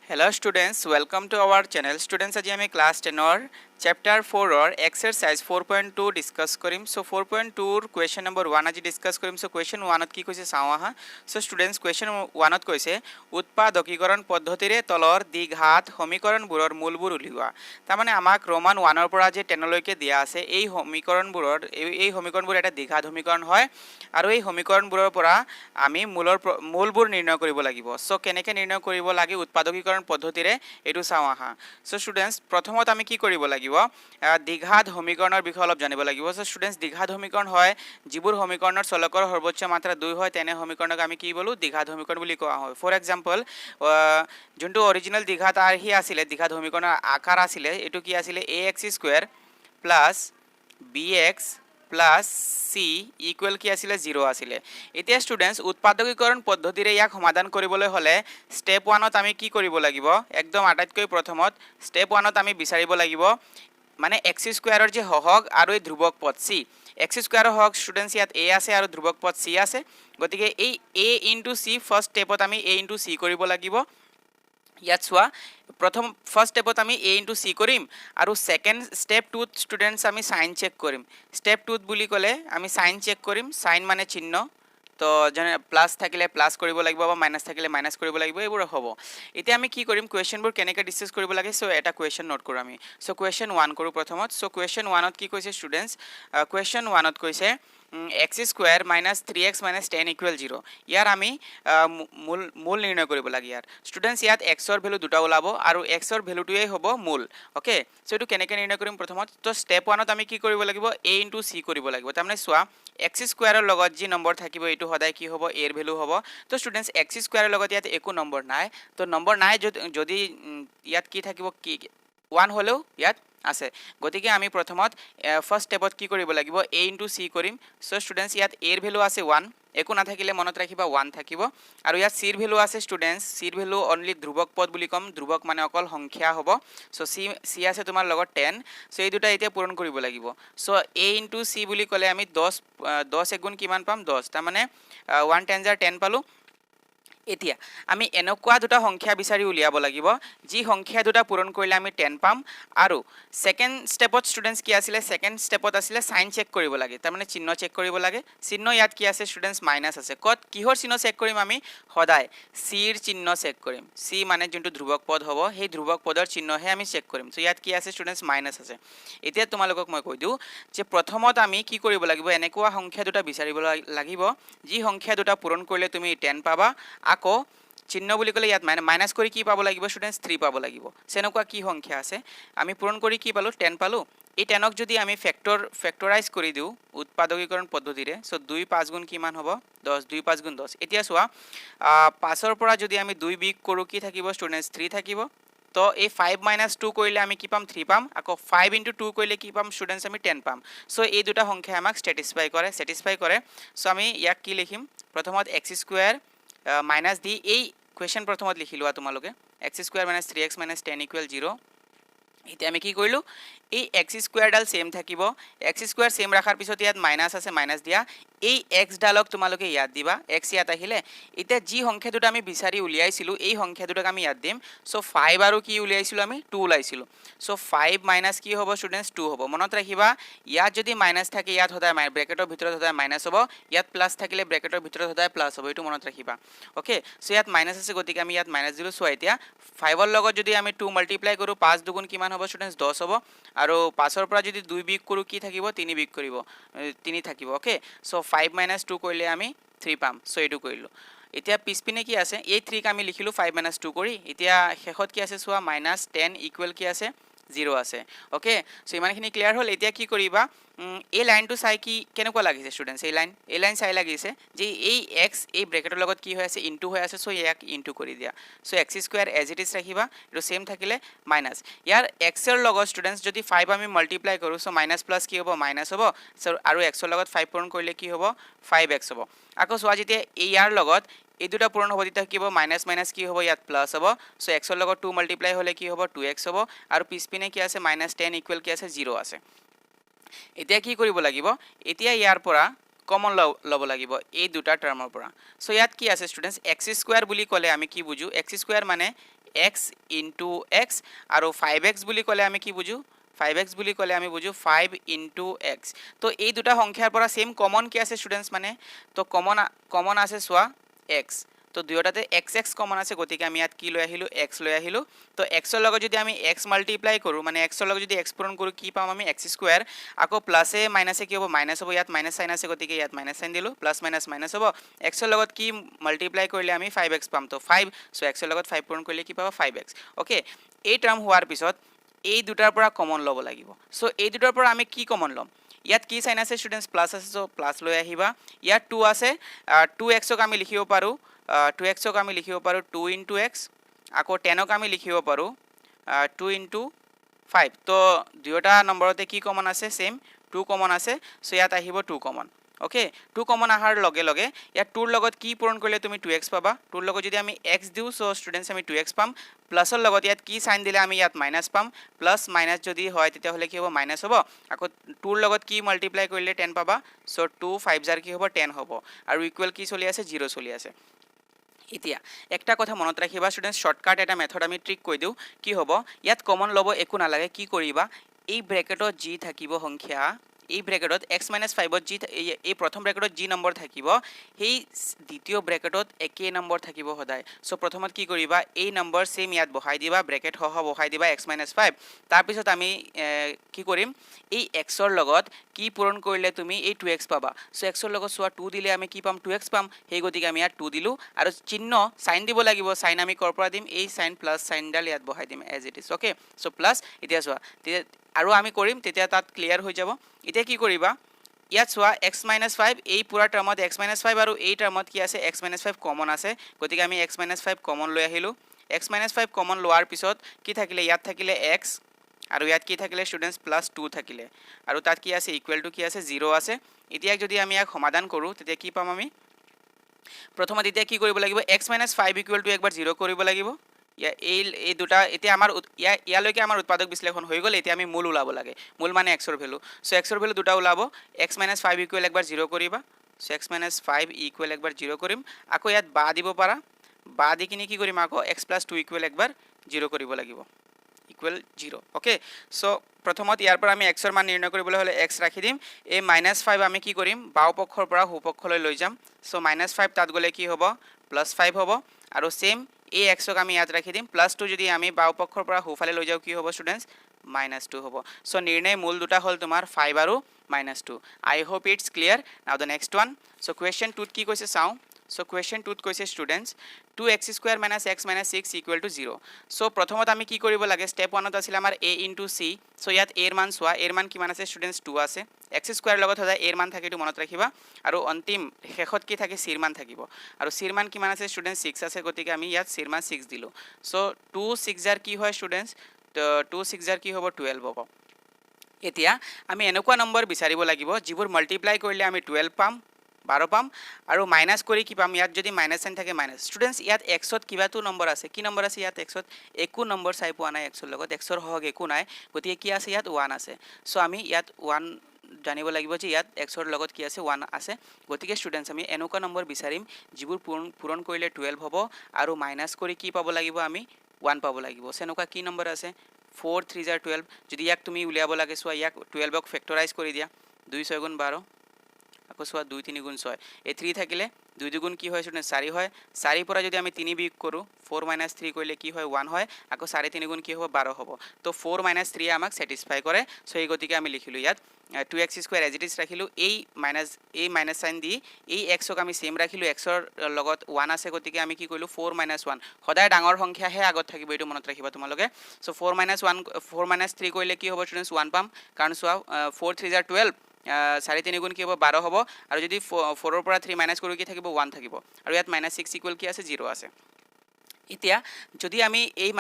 Hello students, welcome to our channel. Students, আজি আমি class 10 or chapter 4 or exercise 4.2 discuss কৰিম. So 4.2 ৰ question number 1 আজি discuss কৰিম. So question 1 ত কি কৈছে চাও আহা. So students question 1 ত কৈছে উৎপাদকীকৰণ পদ্ধতিৰে তলৰ দ্বিঘাত সমীকৰণবোৰৰ মূলবোৰ উলিওৱা. তাৰ মানে আমাক ৰোমান 1 ৰ পৰা যে 10 লৈকে দিয়া আছে এই সমীকৰণবোৰ এটা দ্বিঘাত সমীকৰণ হয় আৰু এই সমীকৰণবোৰৰ পৰা আমি মূলবোৰ নিৰ্ণয় কৰিব লাগিব. So কেনেকৈ নিৰ্ণয় কৰিব লাগে উৎপাদকীকৰণ পদ্ধতিৰে এটো চাও আহা. So students প্ৰথমত আমি কি কৰিব লাগিব দ্বিঘাত সমীকৰণৰ বিষয়ে অলপ জানিব লাগিব. So students দ্বিঘাত সমীকৰণ হয় যিবোৰ সমীকৰণৰ চলকৰ সৰ্বোচ্চ মাত্ৰা 2 হয় তেনে সমীকৰণক আমি কি বলো দ্বিঘাত সমীকৰণ বুলি কোৱা হয়. ফৰ এক্সাম্পল যোনটো অৰিজিনাল দ্বিঘাত আহি আছিল দ্বিঘাত সমীকৰণৰ আকাৰ আছিল এটো কি আছিল ax² + bx plus c equal কি আছিল 0 আছিল. এতিয়া স্টুডেন্টস উৎপাদকীকৰণ পদ্ধতিৰে ইয়াক সমাধান কৰিবলৈ হলে স্টেপ 1 ত আমি কি কৰিব লাগিব একদম আটাইতকৈ প্ৰথমত স্টেপ 1 ত আমি বিচাৰিব লাগিব মানে x² ৰ যে হহগ আৰু এই ধ্ৰুবক পদ c x² ৰ হহগ স্টুডেন্টস ইয়াত a আছে আৰু ধ্ৰুবক পদ c আছে গতিকে এই a * c ফাৰ্স্ট স্টেপত আমি a * c কৰিব লাগিব. ইয়াত চোৱা প্ৰথম ফাৰ্স্ট স্টেপত আমি a * c কৰিম আৰু সেকেন্ড স্টেপ 2 ত স্টুডেন্টস আমি সাইন চেক কৰিম. স্টেপ 2 ত বুলি ক'লে আমি সাইন চেক কৰিম. সাইন মানে চিহ্ন তো যেনে প্লাস থাকিলে প্লাস কৰিব লাগিব বা মাইনাস থাকিলে মাইনাস কৰিব লাগিব এইবোৰ হ'ব. এতিয়া আমি কি কৰিম কুৱেশ্যনবোৰ কেনেকৈ ডিসকাস কৰিব লাগে সো এটা কুৱেশ্যন নোট কৰো আমি. সো কুৱেশ্যন 1 কৰো প্ৰথমত. সো কুৱেশ্যন 1 ত কি কৈছে স্টুডেন্টস কুৱেশ্যন 1 ত কৈছে x² - 3x - 10 = 0. ইয়াৰ আমি মূল নিৰ্ণয় কৰিব লাগে. ইয়াৰ স্টুডেন্টস ইয়াত x ৰ ভ্যালু দুটা ওলাব আৰু x ৰ ভ্যালুটোই হ'ব মূল. ওকে সো এটো কেনেকৈ নিৰ্ণয় কৰিম প্ৰথমত তো স্টেপ 1 ত আমি কি কৰিব লাগিব a * c কৰিব লাগিব. তাৰমানে চোৱা x² ৰ লগত যি নম্বৰ থাকিব এটো সদায় কি হ'ব a ৰ ভ্যালু হ'ব. তো স্টুডেন্টস x² ৰ লগত ইয়াত একো নম্বৰ নাই তো নম্বৰ নাই যদি ইয়াত কি থাকিব কি 1 হলেও ইয়াত আছে গতিকে আমি প্ৰথমত ফাৰ্স্ট স্টেপত কি কৰিব লাগিব a * c কৰিম. সো স্টুডেন্টস ইয়াত a ৰ ভ্যালু আছে 1 একো না থাকিলে মনত ৰাখিবা 1 থাকিব আৰু ইয়াত c ৰ ভ্যালু আছে স্টুডেন্টস c ৰ ভ্যালু অনলি ধ্ৰুবক পদ বুলি কম ধ্ৰুবক মানে অকল সংখ্যা হ'ব. সো c আছে তোমাৰ লগত 10 সো এই দুটা এতিয়া পূৰণ কৰিব লাগিব. সো a * c বুলি ক'লে আমি 10 গুণ কিমান পাম 10 তাৰ মানে 1 * 10 পালো. এতিয়া আমি এনেকুৱা দুটা সংখ্যা বিচাৰি উলিয়াব লাগিব যি সংখ্যা দুটা পূৰণ কৰিলে আমি 10 পাম আৰু সেকেন্ড স্টেপত স্টুডেন্টস কি আছিল সেকেন্ড স্টেপত আছিল সাইন চেক কৰিব লাগে তাৰ মানে চিহ্ন চেক কৰিব লাগে. চিহ্ন ইয়াত কি আছে স্টুডেন্টস মাইনাস আছে কত কিহৰ চিহ্ন চেক কৰিম আমি সদায় c ৰ চিহ্ন চেক কৰিম. c মানে যোনটো ধ্ৰুবক পদ হ'ব সেই ধ্ৰুবক পদৰ চিহ্নহে আমি চেক কৰিম. সো ইয়াত কি আছে স্টুডেন্টস মাইনাস আছে. এতিয়া তোমালোকক মই কৈ দিও যে প্ৰথমত আমি কি কৰিব লাগিব এনেকুৱা সংখ্যা দুটা বিচাৰিব লাগিব যি সংখ্যা দুটা পূৰণ কৰিলে তুমি 10 পাবা আকৌ চিহ্ন বুলি ক'লে ইয়াত মাইনাস কৰি কি পাব লাগিব স্টুডেন্টস 3 পাব লাগিব. সেনেকুৱা কি সংখ্যা আছে আমি পূৰণ কৰি কি পালো 10 পালো. এই 10ক যদি আমি ফেক্টৰাইজ কৰি দিও উৎপাদকীকৰণ পদ্ধতিৰে সো 2 5 গুণ কিমান হ'ব 10 2 5 গুণ 10. এতিয়া চোৱা 5 ৰ পৰা যদি আমি 2 বিয়োগ কৰো কি থাকিব স্টুডেন্টস 3 থাকিব. তো এই 5 - 2 কৰিলে আমি কি পাম 3 পাম আকৌ 5 * 2 কৰিলে কি পাম স্টুডেন্টস আমি 10 পাম. সো এই দুটা সংখ্যা আমাক স্যাটিসফাই কৰে. সো আমি ইয়াক কি লিখিম প্ৰথমত x² মাইনাস দি এই কোৱেশ্চন প্ৰথমত লিখি লোৱা তোমালোকে x² - 3x - 10 = 0. এতিয়া আমি কি কৰিলো এই x² ডাল সেম থাকিব x² সেম ৰাখাৰ পিছত ইয়াত মাইনাস আছে মাইনাস দিয়া এই x ডালক তোমালোকে ইয়াত দিবা x ইয়াত আহিলে এতিয়া যি সংখ্যা দুটা আমি বিচাৰি উলিয়াইছিলো এই সংখ্যা দুটাক আমি ইয়াত দিম. সো 5 আৰু কি উলিয়াইছিলো আমি 2 উলাইছিলো. সো 5 মাইনাস কি হ'ব স্টুডেন্টস 2 হ'ব. মনত ৰাখিবা ইয়াত যদি মাইনাস থাকে ইয়াত সদায় ব্ৰেকেটৰ ভিতৰত সদায় মাইনাস হ'ব ইয়াত প্লাস থাকিলে ব্ৰেকেটৰ ভিতৰত সদায় প্লাস হ'ব এটো মনত ৰাখিবা. ওকে সো ইয়াত মাইনাস আছে গতিকে আমি ইয়াত মাইনাস দিলো. সো এতিয়া 5 ৰ লগত যদি আমি 2 মাল্টিপ্লাই কৰো 5 দুগুণ কিমান হ'ব স্টুডেন্টস 10 হ'ব আৰু 5 ৰ পৰা যদি 2 বিয়োগ কৰো কি থাকিব 3 বিয়োগ কৰিব 3 থাকিব. ওকে সো 5 - 2 কৰিলে আমি 3 পাম. সো এটো কৰিলো. এতিয়া পিছপিনে কি আছে এই 3 ক আমি লিখিলো 5 - 2 কৰি এতিয়া শেষত কি আছে চোৱা -10 = কি আছে 0 আছে. ওকে সো ইমানখিনি ক্লিয়াৰ হ'ল. এতিয়া কি কৰিবা এই লাইনটো চাই কি কেনেকুৱা লাগিছে স্টুডেন্টস এই লাইন চাই লাগিছে যে এই x এই ব্ৰেকেটৰ লগত কি হৈ আছে ইনটু হৈ আছে. সো ইয়াক ইনটু কৰি দিয়া. So x² as it is ৰাখিবা এটো সেম থাকিলে মাইনাস ইয়াৰ x ৰ লগত স্টুডেন্টস যদি 5 আমি মাল্টিপ্লাই কৰো সো মাইনাস প্লাস কি হ'ব মাইনাস হ'ব আৰু x ৰ লগত 5 পূৰণ কৰিলে কি হ'ব 5x হ'ব. আকৌ চোৱা যেতিয়া ইয়াৰ লগত এই দুটা পূৰণ হ'ব তেতিয়া কি হ'ব মাইনাস মাইনাস কি হ'ব ইয়াত প্লাস হ'ব. সো x ৰ লগত 2 মাল্টিপ্লাই হলে কি হ'ব 2x হ'ব আৰু পিছপিনে কি আছে -10 = কি আছে 0 আছে. এতিয়া কি কৰিব লাগিব এতিয়া ইয়াৰ পৰা কমন লব লাগিব এই দুটা টাৰ্মৰ পৰা. সো ইয়াত কি আছে স্টুডেন্টস x² বুলি ক'লে আমি কি বুজো x² মানে x ইনটু x আৰু 5x বুলি ক'লে আমি কি বুজো 5x বুলি ক'লে আমি বুজো 5 ইনটু x তো এই দুটা সংখ্যাৰ পৰা সেম কমন কি আছে স্টুডেন্টস মানে তো কমন আছে সোয়া x তো দুয়োটাতে x কমন আছে গতিকে আমি ইয়াত কি লৈ আহিলো x লৈ আহিলো তো x ৰ লগত যদি আমি x মাল্টিপ্লাই কৰো মানে x ৰ লগত যদি x পূৰণ কৰো কি পাম আমি x স্কয়াৰ আকৌ প্লাসে মাইনাসে কি হ'ব মাইনাস হ'ব ইয়াত মাইনাস সাইন আছে গতিকে ইয়াত মাইনাস সাইন দিলো প্লাস মাইনাস মাইনাস হ'ব x ৰ লগত কি মাল্টিপ্লাই কৰিলে আমি 5x পাম তো 5 সো x ৰ লগত 5 পূৰণ কৰিলে কি পাবা 5x ওকে এই টাৰ্ম হোৱাৰ পিছত এই দুটাৰ পৰা কমন ল'ব লাগিব সো এই দুটাৰ পৰা আমি কি কমন ল'ম ইয়াত কি সাইন আছে স্টুডেন্টস প্লাস আছে সো প্লাস লৈ আহিবা ইয়াত 2 আছে 2x ক আমি লিখিব পাৰো 2x ক আমি লিখিব পাৰো 2 into x আকৌ 10 ক আমি লিখিব পাৰো 2 into 5 তো দুয়োটা নম্বৰতে কি কমন আছে সেম 2 কমন আছে সো ইয়াত আহিব 2 কমন ওকে 2 কমন আহাৰ লগে লগে ইয়াত 2 ৰ লগত কি পূৰণ কৰিলে তুমি 2x পাবা 2 ৰ লগত যদি আমি x দিও সো স্টুডেন্টস আমি 2x পাম প্লাসৰ লগত ইয়াত কি সাইন দিলে আমি ইয়াত মাইনাস পাম প্লাস মাইনাস যদি হয় তেতিয়া হলে কি হ'ব মাইনাস হ'ব আকৌ 2 ৰ লগত কি মাল্টিপ্লাই কৰিলে 10 পাবা সো 2 5 জাৰ কি হ'ব 10 হ'ব আৰু ইকুৱেল কি চলি আছে 0 চলি আছে এতিয়া একটা কথা মনত ৰাখিবা স্টুডেন্টস শৰ্টকাট এটা মেথড আমি ট্ৰিক কৈ দিও কি হ'ব ইয়াত কমন লব একো নালাগে কি কৰিবা এই ব্ৰেকেটত জি থাকিব সংখ্যা এই ব্ৰেকেটত x - 5 জি এই প্ৰথম ব্ৰেকেটত জি নম্বৰ থাকিব সেই দ্বিতীয় ব্ৰেকেটত একে নম্বৰ থাকিব সদায় সো প্ৰথমত কি কৰিবা এই নম্বৰ সেম ইয়াত বহাই দিবা ব্ৰেকেট সহ বহাই দিবা x - 5 তাৰ পিছত আমি কি কৰিম এই x ৰ লগত কি পূৰণ কৰিলে তুমি এই 2x পাবা সো x ৰ লগত সোয়া 2 দিলে আমি কি পাম 2x পাম সেই গতিকে আমি ইয়াত 2 দিলু আৰু চিহ্ন সাইন দিব লাগিব সাইন আমি কৰ পৰা দিম এই সাইন প্লাস সাইন ডাল ইয়াত বহাই দিম as it is okay so plus এতিয়া সোয়া আৰু আমি কৰিম তেতিয়া তাত ক্লিয়াৰ হৈ যাব এতিয়া কি কৰিবা ইয়াত সোয়া x - 5 এই পুৰা টাৰ্মত x - 5 আৰু এই টাৰ্মত কি আছে x - 5 কমন আছে গতিকে আমি x - 5 কমন লৈ আহিলো x - 5 কমন লোৱাৰ পিছত কি থাকিলে ইয়াত থাকিলে x আৰু ইয়াত কি থাকিলে স্টুডেন্টস প্লাস 2 থাকিলে আৰু তাত কি আছে ইকুৱেল টু কি আছে 0 আছে এতিয়া যদি আমি ইয়াক সমাধান কৰো তেতিয়া কি পাম আমি প্ৰথমত এতিয়া কি কৰিব লাগিব x - 5 ইকুৱেল টু একবাৰ 0 কৰিব লাগিব এই দুটা এতিয়া আমাৰ ইয়ালৈকে আমাৰ উৎপাদক বিশ্লেষণ হৈ গ'ল এতিয়া আমি মূল ওলাব লাগে মূল মানে x ৰ ভ্যালু সো x ৰ ভ্যালু দুটা ওলাব x - 5 ইকুৱেল একবাৰ 0 কৰিবা সো x - 5 ইকুৱেল একবাৰ 0 কৰিম আকৌ ইয়াত বা দিব পাৰা বা দি কিনে কি কৰিম আকৌ x + 2 ইকুৱেল একবাৰ 0 কৰিব লাগিব ইকুৱেল 0 ওকে সো প্ৰথমত ইয়াৰ পৰা আমি x ৰ মান নিৰ্ণয় কৰিবলৈ হলে x ৰাখি দিম এই -5 আমি কি কৰিম বাও পক্ষৰ পৰা হু পক্ষলৈ লৈ যাম সো -5 তাত গলে কি হ'ব +5 হ'ব আৰু সেম এই x ক আমি ইয়াত ৰাখি দিম +2 যদি আমি বাও পক্ষৰ পৰা হুফালে লৈ যাও কি হ'ব স্টুডেন্টস -2 হ'ব সো নিৰ্ণয় মূল দুটা হল তোমাৰ 5 আৰু -2 আই হোপ ইটস ক্লিয়াৰ নাও the next one so question 2 কি কৈছে চাও সো কোৱেশ্চন 2 কৈছে স্টুডেন্টস 2x² - x - 6 = 0 সো প্ৰথমত আমি কি কৰিব লাগে স্টেপ 1 ত আছিল আমাৰ a * c সো ইয়াত a ৰ মান সোয়া a ৰ মান কিমান আছে স্টুডেন্টস 2 আছে x² লগত হদা a ৰ মান থাকে এটো মনত ৰাখিবা আৰু অন্তিম শেষত কি থাকে c ৰ মান থাকিব আৰু c ৰ মান কিমান আছে স্টুডেন্টস 6 আছে গতিকে আমি ইয়াত c ৰ মান 6 দিলো সো 2 6 জাৰ কি হয় স্টুডেন্টস 2 6 জাৰ কি হ'ব 12 হ'ব এতিয়া আমি এনেকুৱা নম্বৰ বিচাৰিব লাগিব যিবোৰ মাল্টিপ্লাই কৰিলে আমি 12 পাম 12 পাম আৰু মাইনাস কৰি কি পাম ইয়াত যদি মাইনাস সাইন থাকে মাইনাস স্টুডেন্টস ইয়াত x ত কিবাটো নম্বৰ আছে কি নম্বৰ আছে ইয়াত x ত একো নম্বৰ চাই পোৱা নাই x ৰ লগত x ৰ হক একো নাই গতিকে কি আছে ইয়াত 1 আছে সো আমি ইয়াত 1 জানিব লাগিব যে ইয়াত x ৰ লগত কি আছে 1 আছে গতিকে স্টুডেন্টস আমি এনেকুৱা নম্বৰ বিচাৰিম যিবোৰ পূৰণ কৰিলে 12 হ'ব আৰু মাইনাস কৰি কি পাব লাগিব আমি 1 পাব লাগিব সেনেকুৱা কি নম্বৰ আছে 4 3 * 12 যদি ইয়াক তুমি উলিয়াব লাগে সো ইয়াক 12 ক ফেক্টৰাইজ কৰি দিয়া 2 6 * 12 আকৌ সোয়া 2 3 * 6 এই 3 থাকিলে 2 2 গুণ কি হয় স্টুডেন্ট 4 হয় 4 পৰা যদি আমি 3 বিয়োগ কৰো 4 - 3 কৰিলে কি হয় 1 হয় আকৌ 4 3 গুণ কি হ'ব 12 হ'ব তো 4 - 3 আমাক স্যাটিসফাই কৰে সো এই গতিকে আমি লিখিলো ইয়াত 2x² এজ ইট ইজ ৰাখিলো এই মাইনাস সাইন দি এই x ক আমি সেম ৰাখিলো x ৰ লগত 1 আছে গতিকে আমি কি কৰিলো 4 - 1 সদায় ডাঙৰ সংখ্যাহে আগত থাকিব এটো মনত ৰাখিবা তোমালোকে সো 4 - 1 4 - 3 কৰিলে কি হ'ব স্টুডেন্টস 1 পাম কাৰণ সোয়া 4 3 * 12 4 3 গুণ কি হ'ব 12 হ'ব আৰু যদি 4 ৰ পৰা 3 মাইনাস কৰো কি থাকিব 1 থাকিব আৰু ইয়াত -6 ইকুৱেল কি আছে 0 আছে এতিয়া যদি আমি এই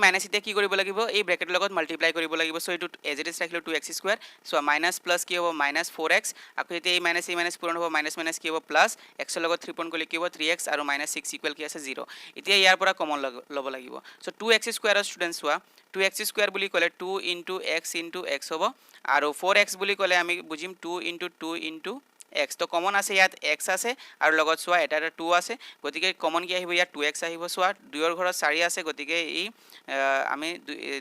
মাইনাস ইতে কি কৰিব লাগিব এই ব্ৰেকেট লগত মাল্টিপ্লাই কৰিব লাগিব সো এটো এজ ইট ইজ ৰাখিলো 2x² সো মাইনাস প্লাস কি হ'ব -4x আকৌ এতিয়া এই মাইনাস পূৰণ হ'ব মাইনাস কি হ'ব প্লাস x ৰ লগত 3 পূৰণ কৰিলে কি হ'ব 3x আৰু -6 ইকুৱেল কি আছে 0 এতিয়া ইয়াৰ পৰা কমন ল'ব লাগিব সো 2x² ৰ স্টুডেন্টস হোৱা 2x² বুলি ক'লে 2 * x * x হ'ব আৰু 4x বুলি ক'লে আমি বুজিম 2 * 2 * এক্স তো কমন আছে ইয়াত এক্স আছে আৰু লগত চোৱা এটা এটা 2 আছে গতিকে কমন কি আহিব ইয়াত 2x আহিব চোৱা 2 ৰ ঘৰত 4 আছে গতিকে এই আমি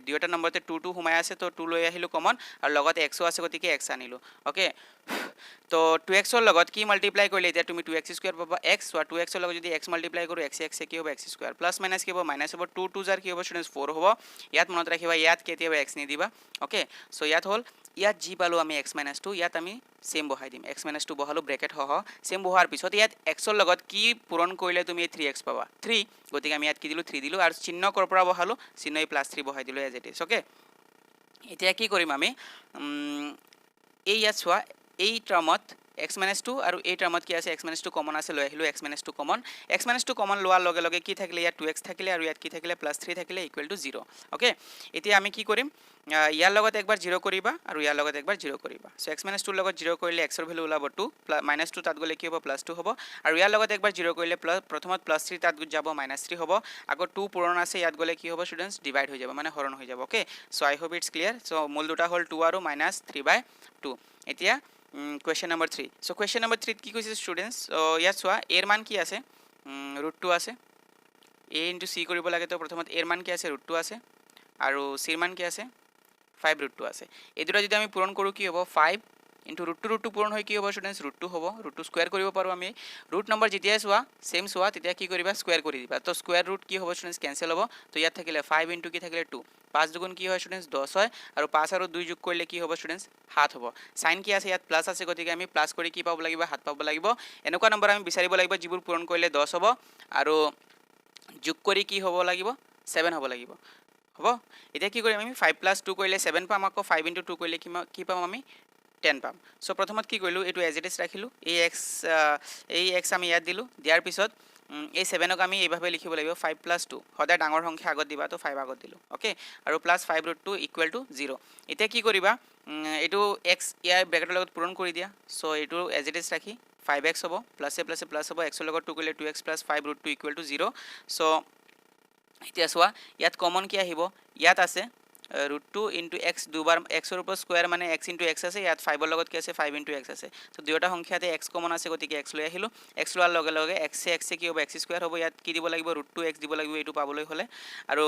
দুয়োটা নম্বৰতে 2 2 সোমাই আছে তো 2 লৈ আহিলো কমন আৰু লগত x আছে গতিকে x আনিলো ওকে তো 2x ৰ লগত কি মাল্টিপ্লাই কৰিলে এতিয়া তুমি 2x স্কয়াৰ পাবা x চোৱা 2x ৰ লগত যদি x মাল্টিপ্লাই কৰো x x কি হ'ব x স্কয়াৰ প্লাস মাইনাস কি হ'ব মাইনাস হ'ব 2 2 জাৰ কি হ'ব স্টুডেন্টস 4 হ'ব ইয়াত মনত ৰাখিবা ইয়াত কেতিয়াবা x নিদিবা ওকে সো ইয়াত হ'ল ইয়াত জি পালো আমি x 2 ইয়াত আমি সেম বহাই দিম x 2 বহালো ব্ৰেকেট হহ সেম বহাৰ পিছত ইয়াত x ৰ লগত কি পূৰণ কৰিলে তুমি 3x পাবা 3 গতিকে আমি ইয়াত কি দিলো 3 দিলো আৰু চিহ্ন কৰ পৰা বহালো চিহ্ন এই +3 বহাই দিলো এজ ইট ইজ ওকে এতিয়া কি কৰিম আমি এই ইয়াত চোৱা এই টাৰ্মত x 2 আৰু এই টাৰ্মত কি আছে x 2 কমন আছে লৈ আহিলো x 2 কমন x 2 কমন লোৱাৰ লগে লগে কি থাকিলে ইয়াত 2x থাকিলে আৰু ইয়াত কি থাকিলে +3 থাকিলে ইকুৱেল টু 0 ওকে এতিয়া আমি কি কৰিম ইয়াৰ লগত একবাৰ 0 কৰিবা আৰু ইয়াৰ লগত একবাৰ 0 কৰিবা সো x 2 ৰ লগত 0 কৰিলে x ৰ ভ্যালু ওলাব 2 -2 তাত গলে কি হ'ব +2 হ'ব আৰু ইয়াৰ লগত একবাৰ 0 কৰিলে প্ৰথমত +3 তাত যাব -3 হ'ব আকৌ 2 পূৰণ আছে ইয়াত গলে কি হ'ব স্টুডেন্টস ডিভাইড হৈ যাব মানে হৰণ হৈ যাব okay so I hope it's clear so মূল দুটা হ'ল 2 আৰু -3/2 এতিয়া question number 3 so question number 3 কি কৈছে স্টুডেন্টস ইয়াত চোৱা a ৰ মান কি আছে √2 আছে a * c কৰিব লাগে তো প্ৰথমত a ৰ মান কি আছে √2 আছে আৰু c ৰ মান কি আছে 5 √2 আছে এই দুটা যদি আমি পূৰণ কৰো কি হ'ব 5 into √2 পূৰণ হৈ কি হ'ব স্টুডেন্টস √2 হ'ব √2 স্কয়াৰ কৰিব পাৰো আমি ৰুট নম্বৰ যেতিয়া চোৱা সেম চোৱা তেতিয়া কি কৰিবা স্কয়াৰ কৰি দিবা তো স্কয়াৰ ৰুট কি হ'ব স্টুডেন্টস কেনসেল হ'ব তো ইয়াত থাকিলে 5 into কি থাকিলে 2 5 দুগুণ কি হয় স্টুডেন্টস 10 হয় আৰু 5 আৰু 2 যোগ কৰিলে কি হ'ব স্টুডেন্টস 7 হ'ব সাইন কি আছে ইয়াত প্লাস আছে গতিকে আমি প্লাস কৰি কি পাব লাগিব 7 পাব লাগিব এনেকুৱা নম্বৰ আমি বিচাৰিব লাগিব যিবোৰ পূৰণ কৰিলে 10 হ'ব আৰু যোগ কৰি কি হ'ব লাগিব 7 হ'ব লাগিব হ'ব এতিয়া কি কৰিম আমি 5 + 2 কৰিলে 7 পাম আকৌ 5 into 2 কৰিলে কি পাম আমি 10 পাম সো প্ৰথমত কি কৰিলো এটো এজ ইট ইজ ৰাখিলো এই x আমি ইয়াত দিলো দিয়াৰ পিছত এই 7 ক আমি এইভাবে লিখিব লাগিব 5 + 2 সদায় ডাঙৰ সংখ্যা আগত দিবা তো 5 আগত দিলো ওকে আৰু +5 √2 = 0 এতিয়া কি কৰিবা এটো x ইয়াৰ ব্ৰেকেটৰ লগত পূৰণ কৰি দিয়া সো এটো এজ ইট ইজ ৰাখি 5x হ'ব প্লাসে প্লাসে প্লাস হ'ব x ৰ লগত 2 কৰিলে 2x + 5 √2 = 0 সো এতিয়া চোৱা ইয়াত কমন কি আহিব ইয়াত আছে √2 into x দুবাৰ x ৰ উপৰ স্কয়াৰ মানে x into x আছে ইয়াত 5 ৰ লগত কি আছে 5 into x আছে তো দুয়োটা সংখ্যাতে x কমন আছে গতিকে x লৈ আহিলো x লোৱাৰ লগে লগে x কি হ'ব x স্কয়াৰ হ'ব ইয়াত কি দিব লাগিব √2x দিব লাগিব এটো পাবলৈ হলে আৰু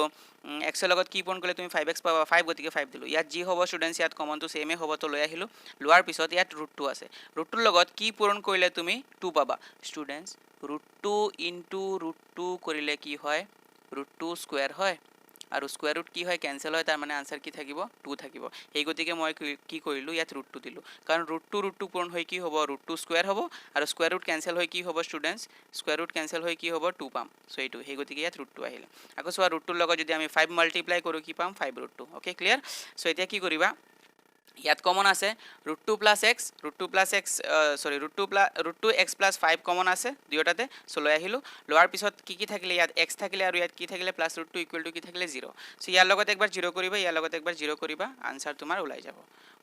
x ৰ লগত কি পূৰণ কৰিলে তুমি 5x পাবা 5 গতিকে 5 দিলো ইয়াত যি হ'ব স্টুডেন্টস ইয়াত কমনটো সেমে হ'ব তো লৈ আহিলো লোৱাৰ পিছত ইয়াত √2 আছে √2 লগত কি পূৰণ কৰিলে তুমি 2 পাবা স্টুডেন্টস √2 into √2 কৰিলে কি হয় √2 স্কয়াৰ হয় আৰু স্কয়াৰ ৰুট কি হয় ক্যান্সেল হয় তাৰ মানে আনসাৰ কি থাকিব 2 থাকিব এই গতিকে মই কি কৰিলো ইয়াত √2 দিলো কাৰণ √2 পূৰণ হৈ কি হ'ব √2 স্কয়াৰ হ'ব আৰু স্কয়াৰ ৰুট ক্যান্সেল হৈ কি হ'ব স্টুডেন্টস স্কয়াৰ ৰুট ক্যান্সেল হৈ কি হ'ব 2 পাম সো এইটো এই গতিকে ইয়াত √2 আহিলে আকৌ সোৱা √2 লগত যদি আমি 5 মাল্টিপ্লাই কৰো কি পাম 5 √2 ওকে ক্লিয়াৰ সো এতিয়া কি কৰিবা ইয়াত কমন আছে √2 + x √2x + 5 কমন আছে দুয়োটাতে সো লৈ আহিলো লোৱাৰ পিছত কি থাকিলে ইয়াত x থাকিলে আৰু ইয়াত কি থাকিলে +√2 = কি থাকিলে 0 সো ইয়াৰ লগত একবাৰ 0 কৰিবা ইয়াৰ লগত একবাৰ 0 কৰিবা আনসাৰ তোমাৰ ওলাই যাব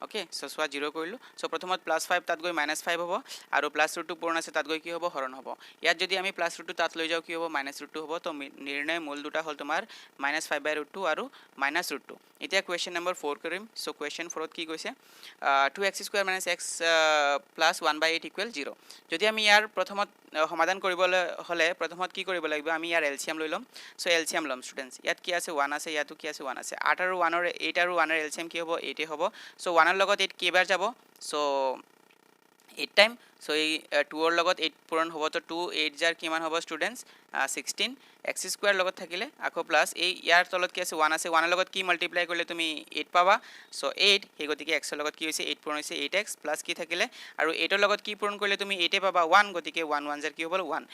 ওকে সো সোৱা 0 কৰিলো সো প্ৰথমত +5 তাত গৈ -5 হ'ব আৰু +√2 পূৰণ আছে তাত গৈ কি হ'ব হৰণ হ'ব ইয়াত যদি আমি +√2 তাত লৈ যাও কি হ'ব -√2 হ'ব তো নিৰ্ণয় মূল দুটা হ'ল তোমাৰ -5/√2 আৰু -√2 এতিয়া কোৱেশ্চন নম্বৰ 4 কৰিম সো কোৱেশ্চন 4ত কি কৈছে 2x² - x + 1/8 = 0 যদি আমি ইয়াৰ প্ৰথমত সমাধান কৰিবলৈ হলে প্ৰথমত কি কৰিব লাগিব আমি ইয়াৰ এলসিয়াম লৈ লম সো এলসিয়াম লম স্টুডেন্টস ইয়াত কি আছে 1 আছে ইয়াতো কি আছে 1 আছে 8 আৰু 1 ৰ 8 আৰু 1 ৰ এলসিয়াম কি হ'ব 8 হ'ব সো 1 ৰ লগত 8 কেইবাৰ যাব সো 8 টাইম সো এই 2 ৰ লগত 8 পূৰণ হ'ব তো 2 8 জাৰ কিমান হ'ব স্টুডেন্টস 16 x² লগত থাকিলে আকৌ প্লাস এই ইয়াৰ তলত কি আছে 1 আছে 1 ৰ লগত কি মাল্টিপ্লাই কৰিলে তুমি 8 পাবা সো 8 হে গতিকে x ৰ লগত কি হৈছে 8 পূৰণ হৈছে 8x প্লাস কি থাকিলে আৰু 8 ৰ লগত কি পূৰণ কৰিলে তুমি 8 এ পাবা 1 গতিকে 1 1 জাৰ কি হ'ব 1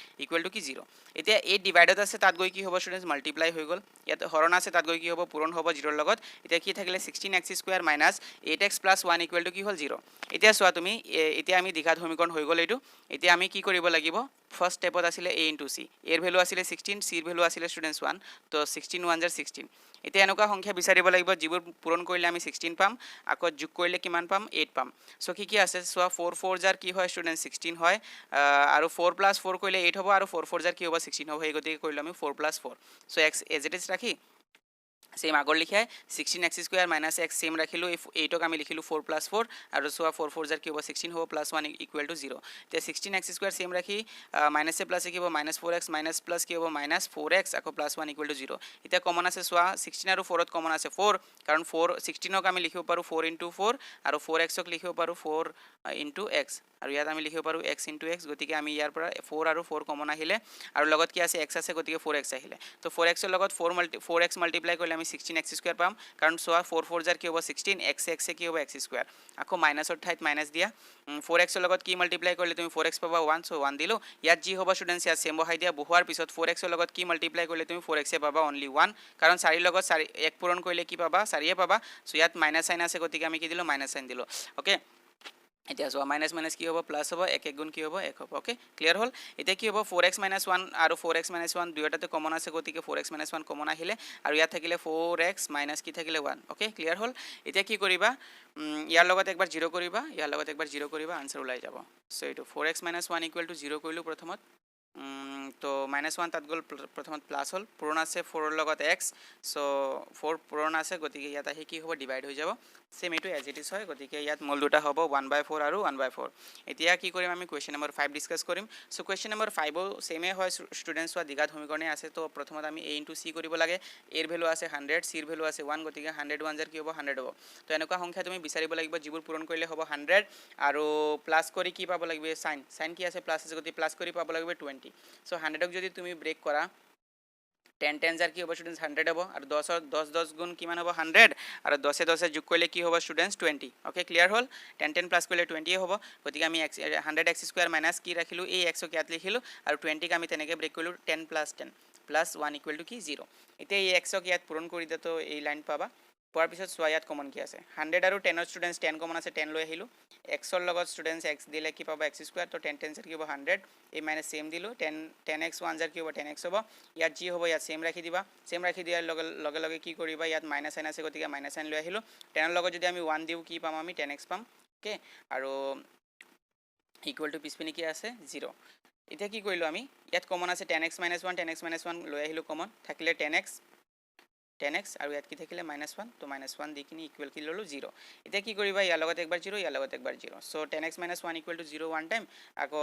= কি 0 এতিয়া 8 ডিভাইডেড আছে তাত গৈ কি হ'ব স্টুডেন্টস মাল্টিপ্লাই হৈ গল ইয়াত হৰণ আছে তাত গৈ কি হ'ব পূৰণ হ'ব 0 ৰ লগত এতিয়া কি থাকিলে 16x² - 8x + 1 = কি হ'ল 0 এতিয়া চোৱা তুমি এতিয়া আমি দ্বিঘাত সমীকৰণ হৈ গল এইটো এতিয়া আমি কি কৰিব লাগিব ফার্স্ট স্টেপত আছিল a * c এর ভ্যালু আছিল 16 c এর ভ্যালু আছিল স্টুডেন্টস 1 তো 16 1 * 16 এতিয়া এনেকুৱা সংখ্যা বিচাৰিব লাগিব যিবোৰ পূৰণ কৰিলে আমি 16 পাম আকৌ যোগ কৰিলে কিমান পাম 8 পাম সো কি আছে সোৱা 4 4 জাৰ কি হয় স্টুডেন্টস 16 হয় আৰু 4 + 4 কৰিলে 8 হ'ব আৰু 4 4 জাৰ কি হ'ব 16 হ'ব এই গতিকে কৰিলে আমি 4 + 4 so x as it is ৰাখি सेम आगर लिखाय 16x² माइनास x सेम राखिलो 8क आमी लिखिलो 4 + 4 आरो सोआ 4 4 जार कि होबो 16 होबो +1 = 0 ते 16x² सेम राखि माइनास से प्लस कि होबो -4x माइनास प्लस कि होबो -4x आको +1 = 0 इता कमन আছে সোয়া 16 আৰু 4 ত कमन আছে 4 কাৰণ 4 16ক আমি লিখিব পাৰো 4 * 4 আৰু 4x ক লিখিব পাৰো 4 * x আৰু ইয়াত আমি লিখিব পাৰো x * x গতিকে আমি ইয়াৰ পৰা 4 আৰু 4 কমন আহিলে আৰু লগত কি আছে x আছে গতিকে 4x আহিলে তো 4x ৰ লগত 4x মাল্টিপ্লাই কৰিলে আমি 16x² পাম কাৰণ সোয়া 4 4 জাৰ কি হ'ব 16 x x কি হ'ব x² আকৌ মাইনাসৰ ঠাইত মাইনাস দিয়া 4x ৰ লগত কি মাল্টিপ্লাই কৰিলে তুমি 4x পাবা 1 সো 1 দিলো ইয়াত যি হ'ব স্টুডেন্টস ইয়াত সেম বহাই দিয়া বহুৱাৰ পিছত 4x ৰ লগত কি মাল্টিপ্লাই কৰিলে তুমি 4x পাবা অনলি 1 কাৰণ 4 ৰ লগত 4 1 পূৰণ কৰিলে কি পাবা 4 এ পাবা সো ইয়াত মাইনাস সাইন আছে গতিকে আমি কি দিলো মাইনাস সাইন দিলো ওকে এতিয়া সোয়া মাইনাস মাইনাস কি হ'ব প্লাস হ'ব 1 1 গুণ কি হ'ব 1 হ'ব ওকে ক্লিয়ার হল এতিয়া কি হ'ব 4x - 1 আৰু 4x - 1 দুয়োটাতে কমন আছে গতিকে 4x - 1 কমন আহিলে আৰু ইয়াত থাকিলে 4x - কি থাকিলে 1 ওকে ক্লিয়াৰ হল এতিয়া কি কৰিবা ইয়াৰ লগত একবাৰ 0 কৰিবা ইয়াৰ লগত একবাৰ 0 কৰিবা आंसर ওলাই যাব সো এটো 4x - 1 = 0 কৰিলো প্ৰথমত তো -1 তাত গল প্ৰথমত প্লাস হল পূৰণ আছে 4 ৰ লগত x সো 4 পূৰণ আছে গতিকে ইয়াত আহি কি হ'ব ডিভাইড হৈ যাব সেম এটো এজ ইট ইজ হয় গতিকে ইয়াত মূল দুটা হ'ব 1/4 আৰু 1/4 এতিয়া কি কৰিম আমি কোৱেশ্চন নম্বৰ 5 ডিসকাস কৰিম সো কোৱেশ্চন নম্বৰ 5 ও সেমে হয় স্টুডেন্টস ওয়া দ্বিঘাত সমীকৰণে আছে তো প্ৰথমত আমি a * c কৰিব লাগে a ৰ ভ্যালু আছে 100 c ৰ ভ্যালু আছে 1 গতিকে 100 1 জাৰ কি হ'ব 100 হ'ব তো এনেকুৱা সংখ্যা তুমি বিচাৰিব লাগিব যিবোৰ পূৰণ কৰিলে হ'ব 100 আৰু প্লাস কৰি কি পাব লাগিব সাইন সাইন কি আছে প্লাস আছে গতিকে প্লাস কৰি পাব লাগিব 20 সো 100 ক যদি তুমি ব্ৰেক কৰা 10 10 जार কি হ'ব স্টুডেন্টস 100 হ'ব আৰু 10 10 গুণ কিমান হ'ব 100 আৰু 10 10 যোগ কৰিলে কি হ'ব স্টুডেন্টস 20 ওকে ক্লিয়াৰ হল 10 10 প্লাস কৰিলে 20 হ'ব গতিকে আমি 100x² মাইনাস কি ৰাখিলো এই x ক ইয়াত লিখিলো আৰু 20 ক আমি তেনেকে ব্ৰেক কৰিলো 10 + 10 + 1 = কি 0 এতিয়া এই x ক ইয়াত পূৰণ কৰি দিলে তো এই লাইন পাবা পোৱাৰ পিছত সোয়া ইয়াত কমন কি আছে 100 আৰু 10 ৰ স্টুডেন্টস 10 কমন আছে 10 লৈ আহিলো x ৰ লগত স্টুডেন্টস x দিলে কি পাবা x² তো 10 10 জাৰ কি হ'ব 100 এই মাইনাস সেম দিলো 10 10x 1 জাৰ কি হ'ব 10x হ'ব ইয়াত যি হ'ব ইয়াত সেম ৰাখি দিবা সেম ৰাখি দিয়াৰ লগে লগে কি কৰিবা ইয়াত মাইনাস সাইন আছে গতিকে মাইনাস সাইন লৈ আহিলো 10 ৰ লগত যদি আমি 1 দিও কি পাম আমি 10x পাম ওকে আৰু ইকুৱেল টু পিছপিনে কি আছে 0 এতিয়া কি কৰিলো আমি ইয়াত কমন আছে 10x - 1 10x - 1 লৈ আহিলো কমন থাকিলে 10x আৰু ইয়াত কি থাকিলে -1 তো -1 দি কিনি ইকুৱেল কি ললো 0 এতিয়া কি কৰিবা ইয়াৰ লগত একবাৰ 0 ইয়াৰ লগত একবাৰ 0 সো 10x - 1 = 0 ওয়ান টাইম আকৌ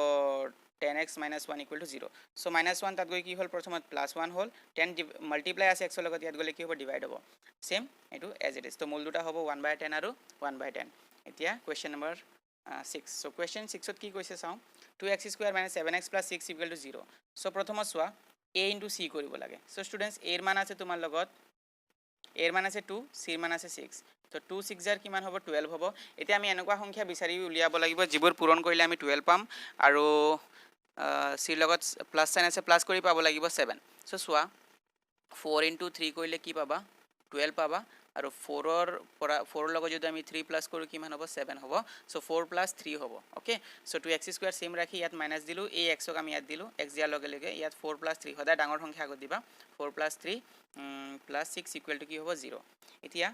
10x - 1 = 0 সো -1 তাত গৈ কি হল প্ৰথমত +1 হল 10 মাল্টিপ্লাই আছে x ৰ লগত ইয়াত গলে কি হ'ব ডিভাইড হ'ব সেম এটো এজ ইট ইজ তো মূল দুটা হ'ব 1/10 আৰু 1/10 এতিয়া কোৱেশ্চন নম্বৰ 6 সো কোৱেশ্চন 6 ত কি কৈছে চাও 2x² - 7x + 6 = 0 সো প্ৰথমত সোয়া a * c কৰিব লাগে সো স্টুডেন্টস a ৰ মান আছে তোমাৰ লগত a ৰ মান আছে 2 c ৰ মান আছে 6 তো 2 6 জাৰ কিমান হ'ব 12 হ'ব এতিয়া আমি এনেকুৱা সংখ্যা বিচাৰি উলিয়াব লাগিব যিবোৰ পূৰণ কৰিলে আমি 12 পাম আৰু c ৰ লগত প্লাস সাইন আছে প্লাস কৰি পাব লাগিব 7 সো সোয়া 4 * 3 কৰিলে কি পাবা 12 পাবা আৰু 4 ৰ পৰা 4 ৰ লগত যদি আমি 3 প্লাস কৰো কিমান হ'ব 7 হ'ব সো 4 + 3 হ'ব ওকে সো 2x² সেম ৰাখি ইয়াত মাইনাস দিলো এই x ক আমি ইয়াত দিলো x দিয়াৰ লগে লগে ইয়াত 4 + 3 সদায় ডাঙৰ সংখ্যা আগত দিবা 4 + 3 + 6 = কি হ'ব 0 এতিয়া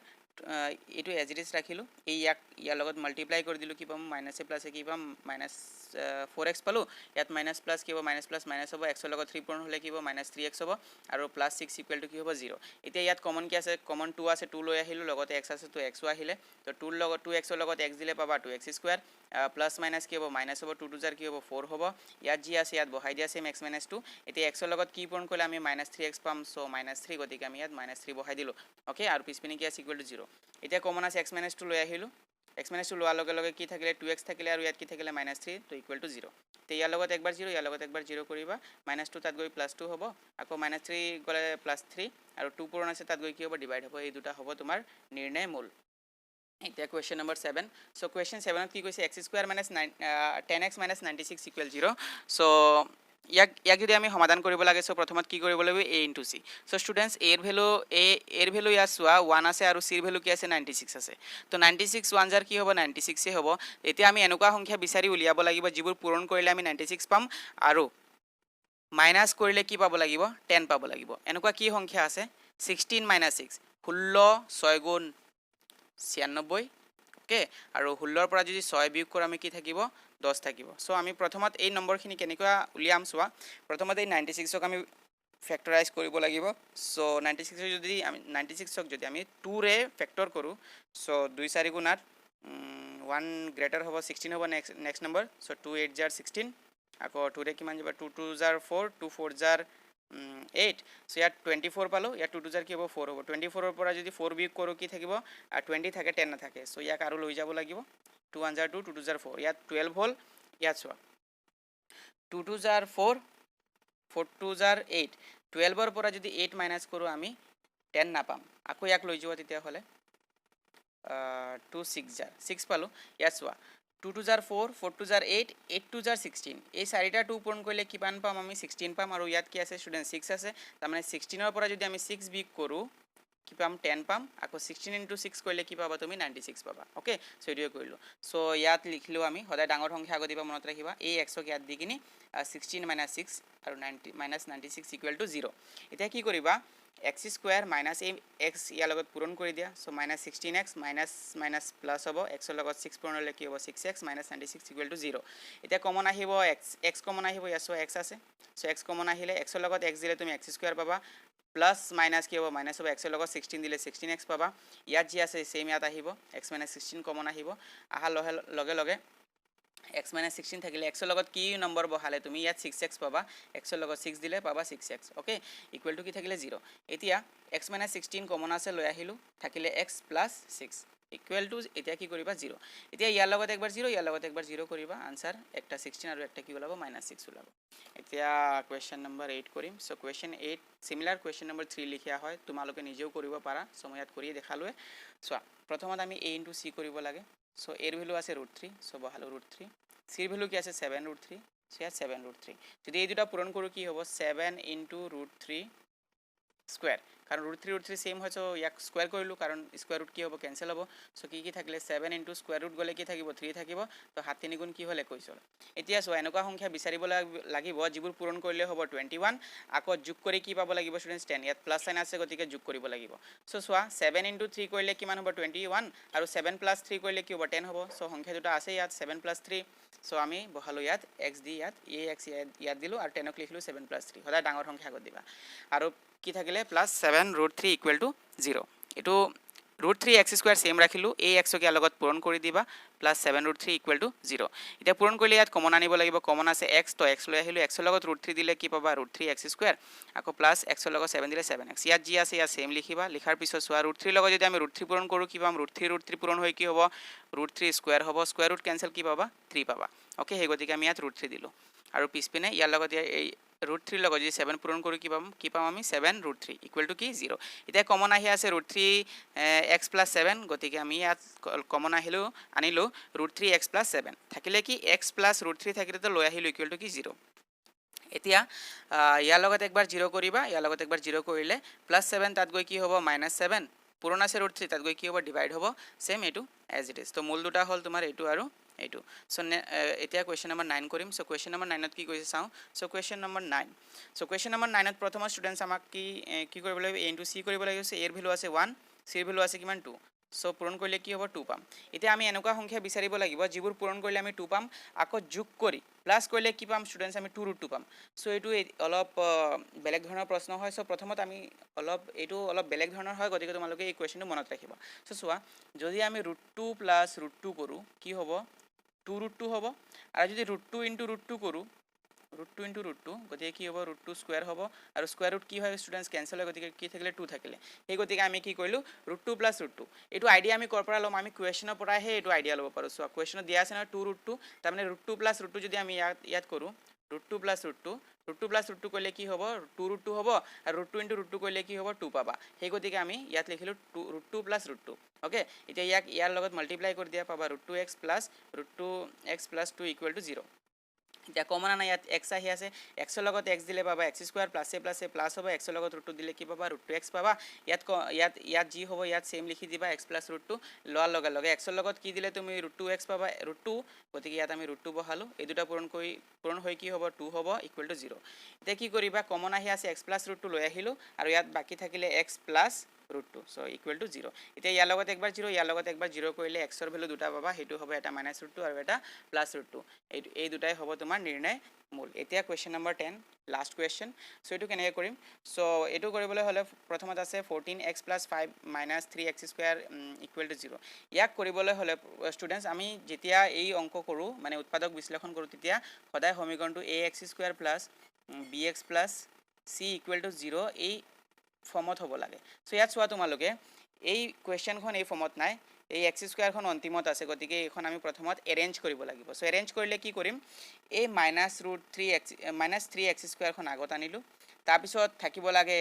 এটো এজ ইট ইজ ৰাখিলো এই ইয়াৰ লগত মাল্টিপ্লাই কৰি দিলো কি পাম মাইনাস প্লাস কি পাম -4x পালো ইয়াত মাইনাস প্লাস কি হ'ব মাইনাস প্লাস মাইনাস হ'ব x ৰ লগত 3 পূৰণ হলে কি হ'ব -3x হ'ব আৰু +6 = কি হ'ব 0 এতিয়া ইয়াত কমন কি আছে কমন 2 আছে 2 লৈ আহিলো লগতে x আছে তো x ও আহিলে তো 2 ৰ লগত 2x ৰ লগত x দিলে পাবা 2x² প্লাস মাইনাস কি হ'ব মাইনাস হ'ব 2 2 জাৰ কি হ'ব 4 হ'ব ইয়াত যি আছে ইয়াত বহাই দিয়া সেম x - 2 এতিয়া x ৰ লগত কি পূৰণ কৰিলে আমি -3x পাম সো -3 গতিকে আমি ইয়াত -3 বহাই দিলো ওকে আৰু পিছপিনে কি আছে = 0 এতিয়া কমন আছে x - 2 লৈ আহিলো x - 2 লোৱাৰ লগে লগে কি থাকিলে 2x থাকিলে আৰু ইয়াত কি থাকিলে -3 তো = 0 তে ইয়াৰ লগত একবাৰ 0 ইয়াৰ লগত একবাৰ 0 কৰিবা -2 তাত গৈ +2 হ'ব আকৌ -3 গলে +3 আৰু 2 পূৰণ আছে তাত গৈ কি হ'ব ডিভাইড হ'ব এই দুটা হ'ব তোমাৰ নিৰ্ণয় মূল এতিয়া কোৱেশ্চন নম্বৰ 7 সো কোৱেশ্চন 7 ত কি কৈছে x² - 10x - 96 = 0 সো ইয়াক যদি আমি সমাধান কৰিব লাগে সো প্ৰথমত কি কৰিব লাগিব a * c so students a এৰ ভ্যালু ইয়াত সোয়া 1 আছে আৰু c ৰ ভ্যালু কি আছে 96 আছে তো 96 1 জাৰ কি হ'ব 96 এ হ'ব এতিয়া আমি এনেকুৱা সংখ্যা বিচাৰি উলিয়াব লাগিব যিবোৰ পূৰণ কৰিলে আমি 96 পাম আৰু মাইনাস কৰিলে কি পাব লাগিব 10 পাব লাগিব এনেকুৱা কি সংখ্যা আছে 16 - 6 16 6 গুণ 96 ওকে আৰু 16 ৰ পৰা যদি 6 বিয়োগ কৰা আমি কি থাকিব 10 থাকিব সো আমি প্ৰথমত এই নম্বৰখিনি কেনেকুৱা উলিয়াম সোয়া প্ৰথমতে এই 96 ক আমি ফেক্টৰাইজ কৰিব লাগিব সো 96 যদি আমি 96ক যদি আমি 2 ৰে ফেক্টৰ কৰো সো 2 4 গুণ 8 1 গ্ৰেটাৰ হ'ব 16 হ'ব নেক্সট নম্বৰ সো 2 8 জাৰ 16 আকৌ 2 ৰে কিমান যাব 2 2 জাৰ 4 2 4 জাৰ 8 সো ইয়াত 24 পালো ইয়াত 2 2 জাৰ কি হ'ব 4 হ'ব 24 ৰ পৰা যদি 4 বিয়োগ কৰো কি থাকিব আৰু 20 থাকে 10 নাথাকে সো ইয়াক আৰু লৈ যাব লাগিব 2 1 জাৰ 2 2 2 জাৰ 4 ইয়াত 12 হ'ল ইয়াত চোৱা 2 2 জাৰ 4 4 2 জাৰ 8 12 ৰ পৰা যদি 8 মাইনাস কৰো আমি 10 নাপাম আকৌ ইয়াক লৈ যোৱা তেতিয়া হলে 2 6 জাৰ 6 পালো ইয়াত চোৱা 2 2 জাৰ 4 4 2 জাৰ 8 8 2 জাৰ 16 এই চাৰিটা 2 পূৰণ কৰিলে কিমান পাম আমি 16 পাম আৰু ইয়াত কি আছে স্টুডেন্ট 6 আছে তাৰ মানে 16 ৰ পৰা যদি আমি 6 বিয়োগ কৰো কি পাম 10 পাম আকৌ 16 into 6 কৰিলে কি পাবা তুমি 96 পাবা ওকে সো এটো কৰিলো সো ইয়াত লিখিলো আমি সদায় ডাঙৰ সংখ্যা আগত দিবা মনত ৰাখিবা এই x ক ইয়াত দি কিনি 16 - 6 আৰু 90 - 96 = 0 এতিয়া কি কৰিবা x স্কয়াৰ মাইনাস এই x ইয়াৰ লগত পূৰণ কৰি দিয়া so -16x minus minus plus হ'ব x ৰ লগত 6 পূৰণ হ'লে কি হ'ব 6x - 96 = 0 এতিয়া কমন আহিব x কমন আহিব ইয়াছো x আছে সো x কমন আহিলে x ৰ লগত x দিলে তুমি x স্কয়ার পাবা প্লাস মাইনাস কি হ'ব মাইনাস হ'ব x ৰ লগত 16 দিলে 16x পাবা ইয়াত যি আছে সেম ইয়াত আহিব x - 16 কমন আহিব আহা লগে লগে x - 16 থাকিলে x ৰ লগত কি নম্বৰ বহালে তুমি ইয়াত 6x পাবা x ৰ লগত 6 দিলে পাবা 6x ওকে ইকুৱেল টু কি থাকিলে 0 এতিয়া x - 16 কমন আছে লৈ আহিলো থাকিলে x + 6 ইকুৱেল টু এতিয়া কি কৰিবা 0 এতিয়া ইয়াৰ লগত একবাৰ 0 ইয়াৰ লগত একবাৰ 0 কৰিবা আনসাৰ একটা 16 আৰু একটা কি ওলাব -6 ওলাব এতিয়া কোৱেশ্চন নম্বৰ 8 কৰিম সো কোৱেশ্চন 8 সিমিলাৰ কোৱেশ্চন নম্বৰ 3 লিখিয়া হয় তোমালোকে নিজেও কৰিব পাৰা সময়ত কৰি দেখালোৱে সো প্ৰথমত আমি a * c কৰিব লাগে সো এর ভ্যালু আছে √3 সো বহালো √3 c এর ভ্যালু কি আছে 7 √3 সো ইয়াত 7 √3 যদি এই দুটা পূরণ কৰো কি হ'ব 7 * √3 স্কয়াৰ কাৰণ √3 সেম হয় সো ইয়াক স্কয়াৰ কৰিলো কাৰণ স্কয়াৰ ৰুট কি হ'ব ক্যান্সেল হ'ব সো কি থাকিলে 7 * স্কয়ার ৰুট গলে কি থাকিব 3 থাকিব তো 7 3 গুণ কি হল 21 হল এতিয়া সো এনেকুৱা সংখ্যা বিচাৰিব লাগিব যিবোৰ পূৰণ কৰিলে হ'ব 21 আকৌ যোগ কৰি কি পাব লাগিব স্টুডেন্টস 10 ইয়াত প্লাস সাইন আছে গতিকে যোগ কৰিব লাগিব সো সোৱা 7 * 3 কৰিলে কিমান হ'ব 21 আৰু 7 + 3 কৰিলে কি হ'ব 10 হ'ব সো সংখ্যা দুটা আছে ইয়াত 7 + 3 সো আমি বহালো ইয়াত x দি ইয়াত ax ইয়াত দিলো আৰু 10 ক লিখিলো 7 + 3 সদায় ডাঙৰ সংখ্যা আগত দিবা আৰু কি থাকিলে +7 √3 = 0 এটো √3x² সেম ৰাখিলো ax ক ইয়াৰ লগত পূৰণ কৰি দিবা +7 √3 = 0 এতিয়া পূৰণ কৰিলে ইয়াত কমন আনিব লাগিব কমন আছে x তো x লৈ আহিলো x ৰ লগত √3 দিলে কি পাবা √3x² আকৌ প্লাস x ৰ লগত 7 দিলে 7x ইয়াত যি আছে ইয়াত সেম লিখিবা লিখাৰ পিছত সোৱা √3 লগত যদি আমি √3 পূৰণ কৰো কি পাম √3 পূৰণ হৈ কি হ'ব √3² হ'ব স্কয়াৰ ৰুট ক্যান্সেল কি পাবা 3 পাবা ওকে হে গতিকে আমি ইয়াত √3 দিলো আৰু পিছপিনে ইয়াৰ লগত এই √3 লগত যদি 7 পূৰণ কৰো কি পাম আমি 7 √3 = কি 0 এতিয়া কমন আহি আছে √3 x + 7 গতিকে আমি ইয়াত কমন আনিলো √3x + 7 থাকিলে কি x + √3 থাকিলে তো লৈ আহিলো = কি 0 এতিয়া ইয়াৰ লগত একবাৰ 0 কৰিবা ইয়াৰ লগত একবাৰ 0 কৰিলে +7 তাত গৈ কি হ'ব -7 পূৰণ আছে √3 তাত গৈ কি হ'ব ডিভাইড হ'ব সেম এটো এজ ইট ইজ তো মূল দুটা হল তোমাৰ এটো আৰু এইটো সো এতিয়া কোৱেশ্চন নম্বৰ 9 কৰিম সো কোৱেশ্চন নম্বৰ 9 ত কি কৈছে চাও so question number 9 so question number 9 ত প্ৰথম স্টুডেন্টস আমাক কি কৰিব লাগিব a * c কৰিব লাগিব এৰ ভ্যালু আছে 1 c এৰ ভ্যালু আছে কিমান 2 সো পূৰণ কৰিলে কি হ'ব 2 পাম এতিয়া আমি এনেকুৱা সংখ্যা বিচাৰিব লাগিব যিবোৰ পূৰণ কৰিলে আমি 2 পাম আকৌ যোগ কৰি প্লাস কৰিলে কি পাম স্টুডেন্টস আমি 2 √2 পাম সো এটো অলপ বেলেগ ধৰণৰ প্ৰশ্ন হয় সো প্ৰথমত আমি এটো অলপ বেলেগ ধৰণৰ হয় গতিকে তোমালোকে এই কোৱেশ্চনটো মনত ৰাখিবা সো সোৱা যদি আমি √2 + √2 কৰো কি হ'ব 2 √2 হ'ব আৰু যদি √2 * √2 কৰো √2 * √2 গতিকে কি হ'ব √2 স্কয়াৰ হ'ব আৰু স্কয়াৰ ৰুট কি হয় স্টুডেন্টস ক্যান্সেল হয় গতিকে কি থাকিলে 2 থাকিলে এই গতিকে আমি কি কৰিলো √2 + √2 এটো আইডিয়া আমি কৰ পৰা লম আমি কোৱেশ্চনৰ পৰা হে এটো আইডিয়া ল'ব পাৰো সো কোৱেশ্চনত দিয়া আছে না 2 √2 তাৰ মানে √2 + √2 যদি আমি ইয়াত কৰো √2 + √2 কৰিলে কি হ'ব 2 √2 হ'ব আৰু √2 * √2 কৰিলে কি হ'ব 2 পাবা সেই গতিকে আমি ইয়াত লিখিলো √2 + √2 ওকে এতিয়া ইয়াৰ লগত মাল্টিপ্লাই কৰি দিয়া পাবা √2x + √2x + 2 = 0 এতিয়া কমন আনা ইয়াত x আহি আছে x ৰ লগত x দিলে পাবা x² + প্লাস হ'ব x ৰ লগত √2 দিলে কি পাবা √2x পাবা ইয়াত যি হ'ব ইয়াত সেম লিখি দিবা x + √2 লোৱাৰ লগে লগে x ৰ লগত কি দিলে তুমি √2x পাবা √2 গতিকে ইয়াত আমি √2 বহালো এই দুটা পূৰণ হৈ কি হ'ব 2 হ'ব = 0 এতিয়া কি কৰিবা কমন আহি আছে x + √2 লৈ আহিলো আৰু ইয়াত বাকি থাকিলে x + √2 সো ইকুৱেল টু 0 এতিয়া ইয়াৰ লগত একবাৰ 0 ইয়াৰ লগত একবাৰ 0 কৰিলে x ৰ ভ্যালু দুটা পাবা হেতু হ'ব এটা -√2 আৰু এটা +√2 এই দুটাই হ'ব তোমাৰ নিৰ্ণয় মূল এতিয়া question number 10 last question so এটো কেনেকৈ কৰিম সো এটো কৰিবলৈ হলে প্ৰথমত আছে 14x + 5 - 3x² = 0 ইয়াক কৰিবলৈ হলে ষ্টুডেন্টস আমি যেতিয়া এই অংক কৰো মানে উৎপাদক বিশ্লেষণ কৰো তেতিয়া সদায় সমীকৰণটো ax² + bx + c = 0 এই ফৰ্মত হ'ব লাগে সো ইয়াত চোৱা তোমালোকে এই কোৱেশ্চনখন এই ফৰ্মত নাই এই x² খন অন্তিমত আছে গতিকে এইখন আমি প্ৰথমত এৰেঞ্জ কৰিব লাগিব সো এৰেঞ্জ কৰিলে কি কৰিম এই -√3x² খন আগত আনিলো তাৰ পিছত থাকিব লাগে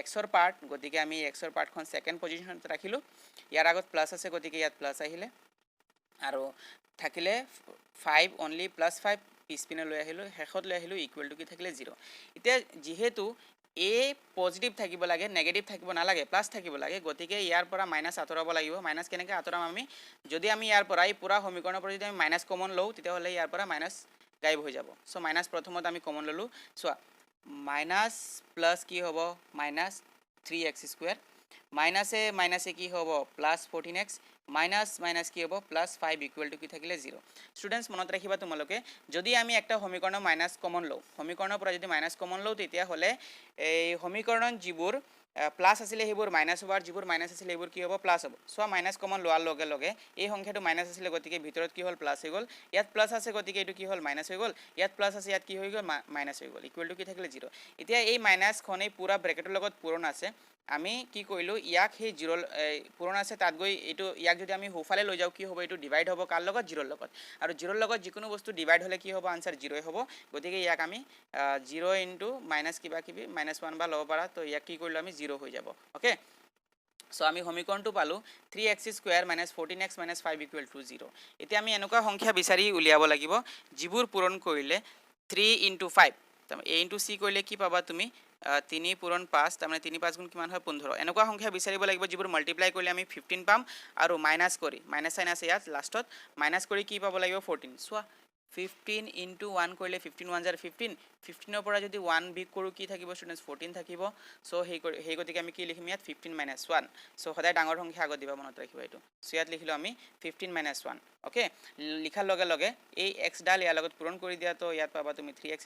x ৰ পাৰ্ট গতিকে আমি x ৰ পাৰ্টখন সেকেন্ড পজিশনত ৰাখিলো ইয়াৰ আগত প্লাস আছে গতিকে ইয়াত প্লাস আহিলে আৰু থাকিলে 5 অনলি +5 পিছপিনে লৈ আহিলো শেষত লৈ আহিলো ইকুৱেল টু কি থাকিলে 0 এতিয়া যেহেতু a পজিটিভ থাকিব লাগে নেগেটিভ থাকিব নালাগে প্লাস থাকিব লাগে গতিকে ইয়াৰ পৰা মাইনাস আঁতৰাব লাগিব মাইনাস কেনেকৈ আঁতৰাম আমি যদি আমি ইয়াৰ পৰা এই পুৰা সমীকৰণৰ পৰা যদি আমি মাইনাস কমন লওঁ তেতিয়াহ'লে ইয়াৰ পৰা মাইনাস গায়ব হৈ যাব সো মাইনাস প্ৰথমত আমি কমন ললো চোৱা মাইনাস প্লাস কি হ'ব -3x² মাইনাসে মাইনাসে কি হ'ব +14x মাইনাস মাইনাস কি হ'ব +5 ইকুৱেল টু কি থাকিলে 0 ষ্টুডেন্টস মনত ৰাখিবা তোমালোকে যদি আমি একটা সমীকৰণৰ মাইনাস কমন লওঁ সমীকৰণৰ পৰা যদি মাইনাস কমন লওঁ তেতিয়া হলে এই সমীকৰণ যিবোৰ প্লাস আছিলে হেবোৰ মাইনাস হ'ব আৰু যিবোৰ মাইনাস আছিলে হেবোৰ কি হ'ব প্লাস হ'ব সো মাইনাস কমন লোৱাৰ লগে লগে এই সংখ্যাটো মাইনাস আছিলে গতিকে ভিতৰত কি হ'ল প্লাস হৈ গ'ল ইয়াত প্লাস আছে গতিকে এটো কি হ'ল মাইনাস হৈ গ'ল ইয়াত প্লাস আছে ইয়াত কি হৈ গ'ল মাইনাস হৈ গ'ল ইকুৱেল টু কি থাকিলে 0 এতিয়া এই মাইনাস খনে পুৰা ব্ৰেকেটৰ লগত পূৰণ আছে আমি কি কৰিলো ইয়াক হে 0 পূৰণ আছে তাত গৈ এটো ইয়াক যদি আমি হোফালে লৈ যাও কি হ'ব এটো ডিভাইড হ'ব কাৰ লগত 0 ৰ লগত আৰু 0 ৰ লগত যিকোনো বস্তু ডিভাইড হলে কি হ'ব আনসাৰ 0 হ'ব গতিকে ইয়াক আমি 0 ইনটু মাইনাস কিবা কিবি -1 বা ল'ব পাৰা তো ইয়াক কি কৰিলো আমি 0 হৈ যাব ওকে সো আমি সমীকৰণটো পালো 3x² - 14x - 5 = 0 এতিয়া আমি এনেকুৱা সংখ্যা বিচাৰি উলিয়াব লাগিব যিবোৰ পূৰণ কৰিলে 3 * 5 তাৰমানে a * c কৰিলে কি পাবা তুমি 3 পূৰণ 5 তাৰমানে 3 5 গুণ কিমান হয় 15 এনেকুৱা সংখ্যা বিচাৰিব লাগিব যিবোৰ মাল্টিপ্লাই কৰিলে আমি 15 পাম আৰু মাইনাস কৰি মাইনাস সাইন আছে ইয়াত লাষ্টত মাইনাস কৰি কি পাব লাগিব 14 চোৱা 15 * 1 কৰিলে 15 1 * 15 15 ৰ পৰা যদি 1 বিগ কৰো কি থাকিব ষ্টুডেন্টস 14 থাকিব সো হেই গতিকে আমি কি লিখিম ইয়াত 15 - 1 সো সদায় ডাঙৰ সংখ্যা আগত দিবা মনত ৰাখিবা এটো সো ইয়াত লিখিলো আমি 15 - 1 ওকে লিখাৰ লগে লগে এই x ডাল ইয়াৰ লগত পূৰণ কৰি দিয়া তো ইয়াত পাবা তুমি 3x²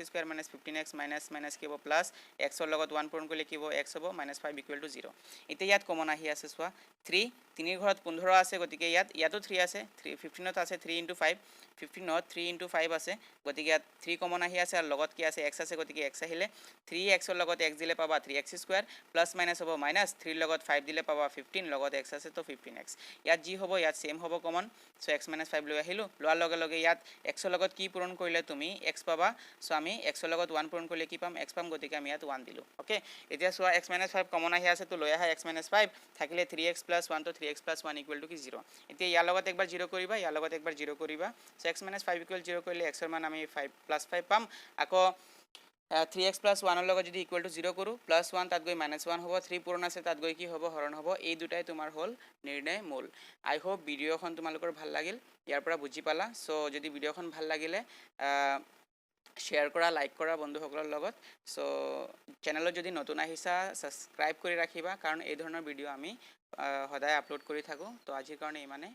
- 15x মাইনাস কি হ'ব প্লাস x ৰ লগত 1 পূৰণ কৰিলে কি হ'ব x হ'ব -5 = 0 এতিয়া ইয়াত কমন আহি আছে চোৱা 3 3 ৰ ঘৰত 15 আছে গতিকে ইয়াতো 3 আছে 15 ত আছে 3 * 5 15 ত 3 * 5 আছে গতিকে ইয়াত 3 কমন আহি আছে আৰু লগত কি আছে x আছে গতিকে x আহিলে 3x ৰ লগত x দিলে পাবা 3x² প্লাস মাইনাস হ'ব মাইনাস 3 ৰ লগত 5 দিলে পাবা 15 লগত x আছে তো 15x ইয়াত যি হ'ব ইয়াত সেম হ'ব কমন সো x - 5 লৈ আহিলো লোৱাৰ লগে লগে ইয়াত x ৰ লগত কি পূৰণ কৰিলে তুমি x পাবা সো আমি x ৰ লগত 1 পূৰণ কৰিলে কি পাম x পাম গতিকে আমি ইয়াত 1 দিলো ওকে এতিয়া চোৱা x - 5 কমন আহি আছে তো লৈ আহা x - 5 থাকিলে 3x + 1 তো 3x + 1 = কি 0 এতিয়া ইয়াৰ লগত একবাৰ 0 কৰিবা ইয়াৰ লগত একবাৰ 0 কৰিবা সো x - 5 = 0 কৰিলে x ৰ মান আমি 5 + 5 পাম আকৌ 3x + 1 ৰ লগত যদি ইকুৱেল টু 0 কৰো +1 তাত গৈ -1 হ'ব 3 পূৰণ আছে তাত গৈ কি হ'ব হৰণ হ'ব এই দুটাই তোমাৰ হ'ল নিৰ্ণয় মূল আই হোপ ভিডিওখন তোমালোকৰ ভাল লাগিল ইয়াৰ পৰা বুজি পালা সো যদি ভিডিওখন ভাল লাগিলে শ্বেয়াৰ কৰা লাইক কৰা বন্ধুসকলৰ লগত সো চেনেলত যদি নতুন আহিছা সাবস্ক্ৰাইব কৰি ৰাখিবা কাৰণ এই ধৰণৰ ভিডিও আমি সদায় আপলোড কৰি থাকো তো আজিৰ কাৰণে ইমানে